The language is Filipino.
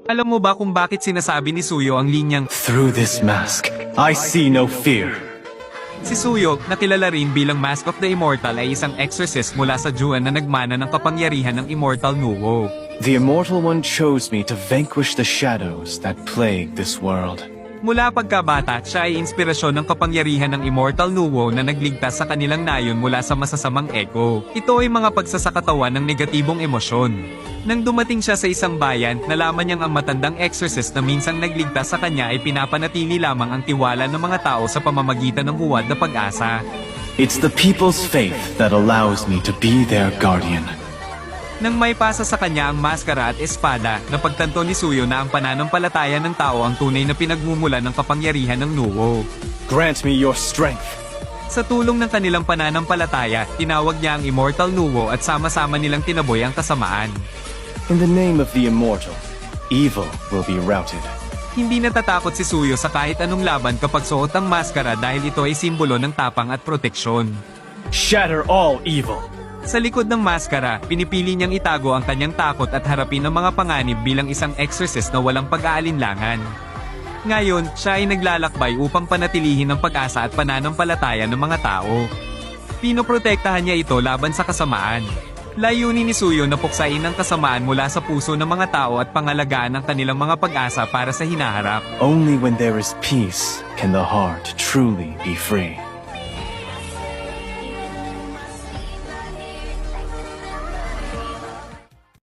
Alam mo ba kung bakit sinasabi ni Suyo ang linyang Through this mask, I see no fear. si Suyo, na kilala rin bilang Mask of the Immortal ay isang exorcist mula sa Juan na nagmana ng kapangyarihan ng Immortal Nuwo. The Immortal One chose me to vanquish the shadows that plague this world. Mula pagkabata, siya ay inspirasyon ng kapangyarihan ng Immortal Nuwo na nagligtas sa kanilang nayon mula sa masasamang eko. Ito ay mga pagsasakatawan ng negatibong emosyon. Nang dumating siya sa isang bayan, nalaman niyang ang matandang exorcist na minsang nagligtas sa kanya ay pinapanatili lamang ang tiwala ng mga tao sa pamamagitan ng huwad na pag-asa. It's the people's faith that allows me to be their guardian. Nang may pasa sa kanya ang maskara at espada, napagtanto ni Suyo na ang pananampalataya ng tao ang tunay na pinagmumulan ng kapangyarihan ng Nuwo. Grant me your strength. Sa tulong ng kanilang pananampalataya, tinawag niya ang Immortal Nuwo at sama-sama nilang tinaboy ang kasamaan. In the name of the Immortal, evil will be routed. Hindi natatakot si Suyo sa kahit anong laban kapag suot ang maskara dahil ito ay simbolo ng tapang at proteksyon. Shatter all evil. Sa likod ng maskara, pinipili niyang itago ang kanyang takot at harapin ang mga panganib bilang isang exorcist na walang pag-aalinlangan. Ngayon, siya ay naglalakbay upang panatilihin ang pag-asa at pananampalataya ng mga tao. Pinoprotektahan niya ito laban sa kasamaan. Layunin ni Suyo na puksain ang kasamaan mula sa puso ng mga tao at pangalagaan ang kanilang mga pag-asa para sa hinaharap. Only when there is peace can the heart truly be free.